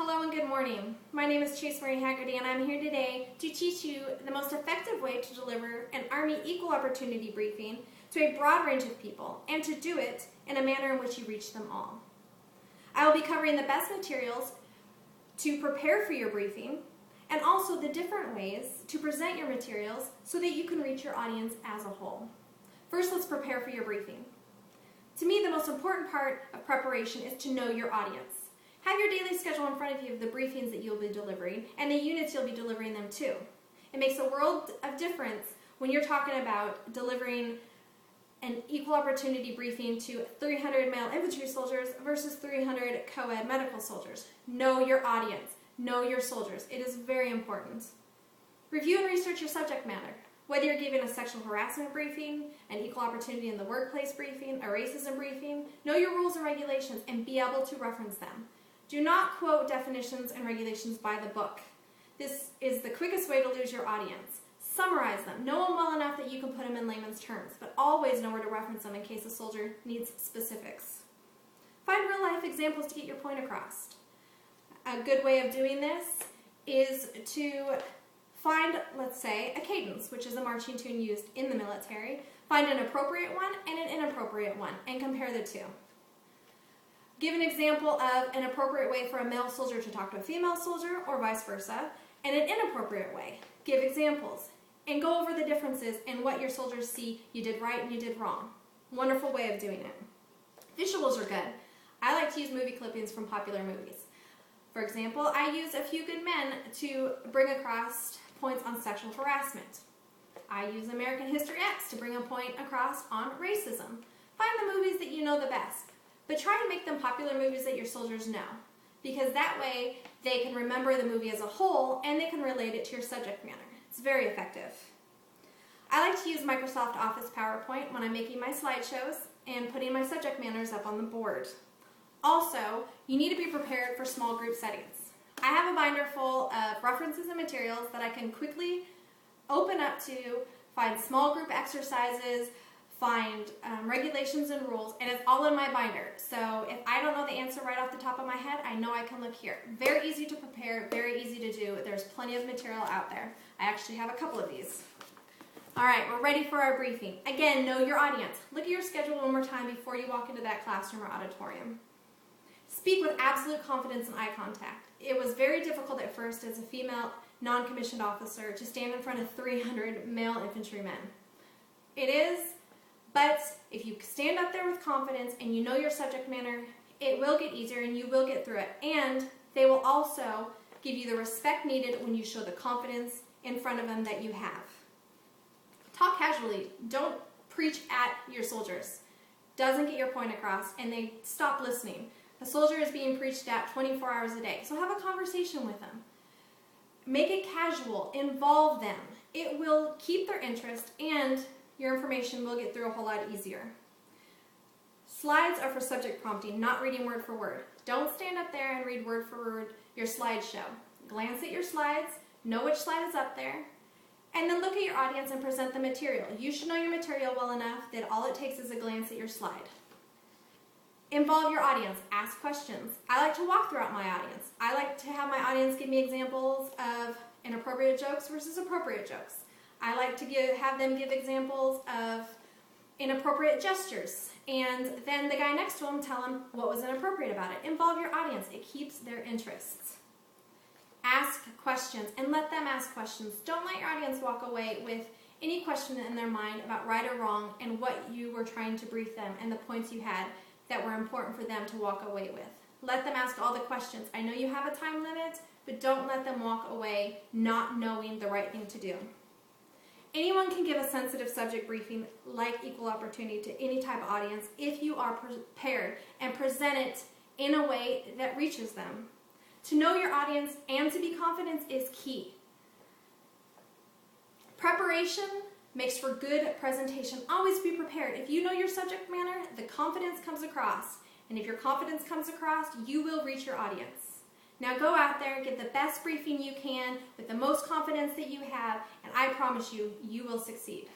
Hello and good morning. My name is Chase Marie Haggerty and I'm here today to teach you the most effective way to deliver an Army Equal Opportunity briefing to a broad range of people and to do it in a manner in which you reach them all. I will be covering the best materials to prepare for your briefing and also the different ways to present your materials so that you can reach your audience as a whole. First, let's prepare for your briefing. To me, the most important part of preparation is to know your audience. Have your daily schedule in front of you of the briefings that you'll be delivering and the units you'll be delivering them to. It makes a world of difference when you're talking about delivering an equal opportunity briefing to 300 male infantry soldiers versus 300 co-ed medical soldiers. Know your audience. Know your soldiers. It is very important. Review and research your subject matter. Whether you're giving a sexual harassment briefing, an equal opportunity in the workplace briefing, a racism briefing, know your rules and regulations and be able to reference them. Do not quote definitions and regulations by the book. This is the quickest way to lose your audience. Summarize them. Know them well enough that you can put them in layman's terms, but always know where to reference them in case a soldier needs specifics. Find real-life examples to get your point across. A good way of doing this is to find, let's say, a cadence, which is a marching tune used in the military. Find an appropriate one and an inappropriate one, and compare the two. Give an example of an appropriate way for a male soldier to talk to a female soldier, or vice versa, and an inappropriate way. Give examples, and go over the differences in what your soldiers see you did right and you did wrong. Wonderful way of doing it. Visuals are good. I like to use movie clippings from popular movies. For example, I use A Few Good Men to bring across points on sexual harassment. I use American History X to bring a point across on racism. Find the movies that you know the best, but try to make them popular movies that your soldiers know, because that way they can remember the movie as a whole and they can relate it to your subject matter. It's very effective. I like to use Microsoft Office PowerPoint when I'm making my slideshows and putting my subject matters up on the board. Also, you need to be prepared for small group settings. I have a binder full of references and materials that I can quickly open up to, find small group exercises, find regulations and rules, and it's all in my binder. So if I don't know the answer right off the top of my head, I know I can look here. Very easy to prepare, very easy to do. There's plenty of material out there. I actually have a couple of these. All right, we're ready for our briefing. Again, know your audience. Look at your schedule one more time before you walk into that classroom or auditorium. Speak with absolute confidence and eye contact. It was very difficult at first as a female non-commissioned officer to stand in front of 300 male infantrymen. It is, but if you stand up there with confidence and you know your subject matter, it will get easier and you will get through it. And they will also give you the respect needed when you show the confidence in front of them that you have. Talk casually. Don't preach at your soldiers. Doesn't get your point across and they stop listening. A soldier is being preached at 24 hours a day, so have a conversation with them. Make it casual. Involve them. It will keep their interest and your information will get through a whole lot easier. Slides are for subject prompting, not reading word for word. Don't stand up there and read word for word your slideshow. Glance at your slides, know which slide is up there, and then look at your audience and present the material. You should know your material well enough that all it takes is a glance at your slide. Involve your audience. Ask questions. I like to walk throughout my audience. I like to have my audience give me examples of inappropriate jokes versus appropriate jokes. I like to have them give examples of inappropriate gestures, and then the guy next to him tell him what was inappropriate about it. Involve your audience. It keeps their interests. Ask questions and let them ask questions. Don't let your audience walk away with any question in their mind about right or wrong and what you were trying to brief them and the points you had that were important for them to walk away with. Let them ask all the questions. I know you have a time limit, but don't let them walk away not knowing the right thing to do. Anyone can give a sensitive subject briefing like equal opportunity to any type of audience if you are prepared and present it in a way that reaches them. To know your audience and to be confident is key. Preparation makes for good presentation. Always be prepared. If you know your subject matter, the confidence comes across. And if your confidence comes across, you will reach your audience. Now go out there, get the best briefing you can with the most confidence that you have, and I promise you, you will succeed.